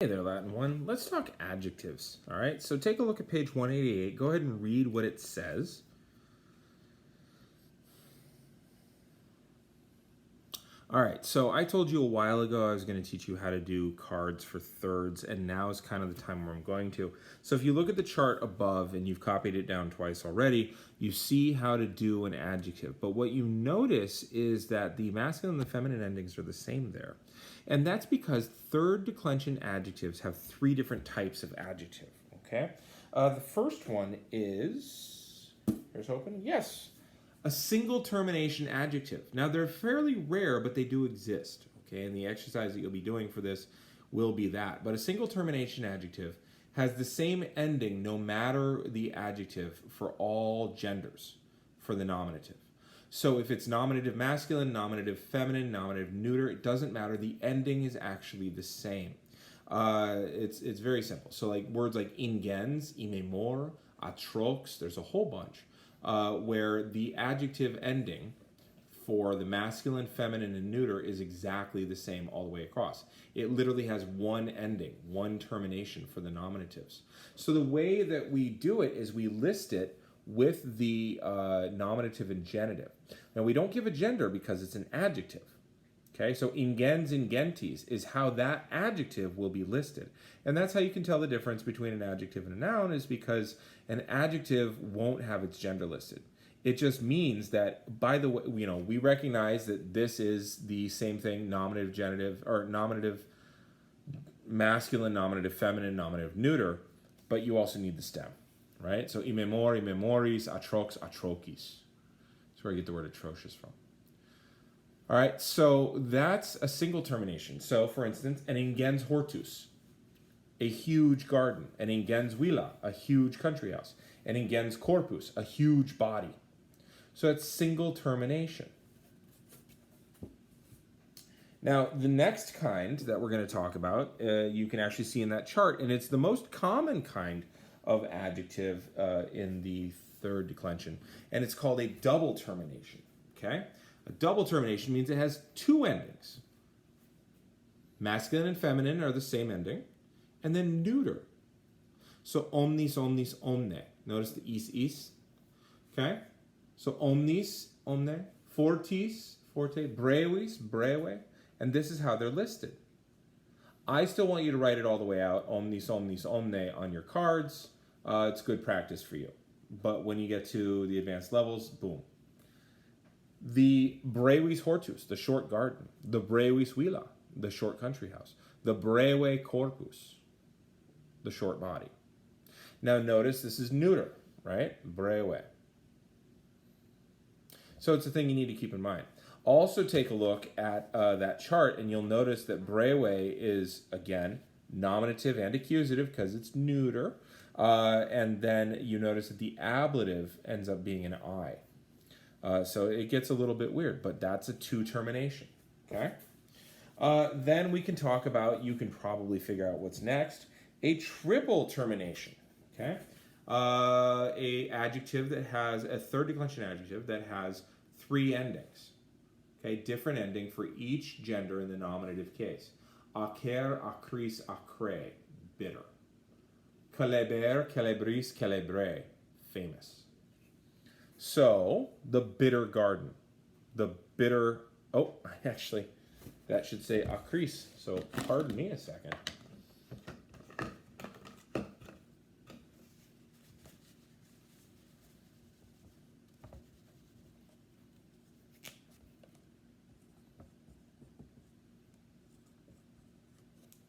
there, Latin 1. Let's talk adjectives, all right? So take a look at page 188. Go ahead and read what it says. All right, so I told you a while ago I was going to teach you how to do cards for thirds, and now is kind of the time where I'm going to. So if you look at the chart above, and you've copied it down twice already, you see how to do an adjective. But what you notice is that the masculine and the feminine endings are the same there. And that's because third declension adjectives have three different types of adjective, okay? The first one is, here's hoping, yes, a single termination adjective. Now, they're fairly rare, but they do exist, okay? And the exercise that you'll be doing for this will be that. But a single termination adjective has the same ending no matter the adjective for all genders for the nominative. So if it's nominative masculine, nominative feminine, nominative neuter, it doesn't matter. The ending is actually the same. It's very simple. So like words like ingens, imemor, atrox, there's a whole bunch where the adjective ending for the masculine, feminine, and neuter is exactly the same all the way across. It literally has one ending, one termination for the nominatives. So the way that we do it is we list it with the nominative and genitive. Now, we don't give a gender because it's an adjective. Okay, so ingens, ingentis is how that adjective will be listed. And that's how you can tell the difference between an adjective and a noun, is because an adjective won't have its gender listed. It just means that, by the way, we recognize that this is the same thing, nominative, genitive, or nominative masculine, nominative feminine, nominative neuter, but you also need the stem. Right? So imemor, imemoris, atrox, atrocis. That's where I get the word atrocious from. All right, so that's a single termination. So, for instance, an ingens hortus, a huge garden. An ingens villa, a huge country house. An ingens corpus, a huge body. So it's single termination. Now, the next kind that we're going to talk about, you can actually see in that chart, and it's the most common kind of adjective in the third declension, and it's called a double termination, okay? A double termination means it has two endings. Masculine and feminine are the same ending, and then neuter. So omnis, omnis, omne. Notice the is, okay? So omnis, omne, fortis, forte, brevis, breve, and this is how they're listed. I still want you to write it all the way out, omnis, omnis, omne, on your cards. It's good practice for you. But when you get to the advanced levels, boom. The brevis hortus, the short garden. The brevis villa, the short country house. The breve corpus, the short body. Now notice this is neuter, right? Breve. So it's a thing you need to keep in mind. Also take a look at that chart, and you'll notice that breve is, again, nominative and accusative because it's neuter. And then you notice that the ablative ends up being an I. So it gets a little bit weird, but that's a two termination, okay? Then we can talk about, you can probably figure out what's next, a triple termination, okay? A adjective that has, a third declension adjective that has three endings, okay? Different ending for each gender in the nominative case. Acer, acris, acre, bitter. Celeber, celebris, celebre, famous. So, the bitter garden. The bitter, oh, actually, that should say acris. So, pardon me a second.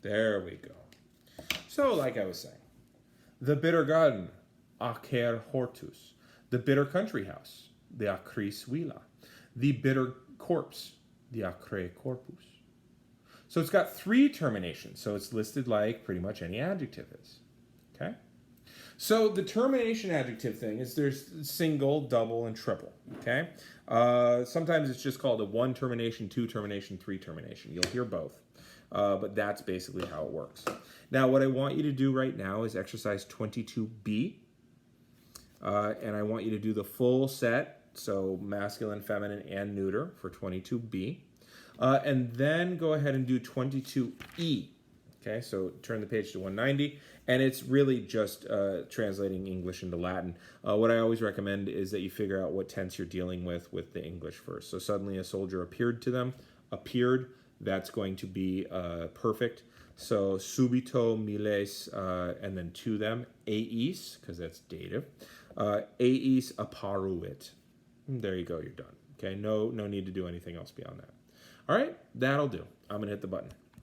There we go. So, like I was saying, the bitter garden, acer hortus. The bitter country house, the acris villa. The bitter corpse, the acre corpus. So it's got three terminations, so it's listed like pretty much any adjective is, okay? So the termination adjective thing is there's single, double, and triple, okay? Sometimes it's just called a one termination, two termination, three termination. You'll hear both, but that's basically how it works. Now, what I want you to do right now is exercise 22B, and I want you to do the full set, so masculine, feminine, and neuter for 22B, and then go ahead and do 22E, Okay, so turn the page to 190, and it's really just translating English into Latin. What I always recommend is that you figure out what tense you're dealing with the English first. So suddenly a soldier appeared to them, appeared, that's going to be perfect. So subito miles, and then to them, eis, because that's dative, eis apparuit. There you go, you're done. Okay, no need to do anything else beyond that. All right, that'll do. I'm going to hit the button.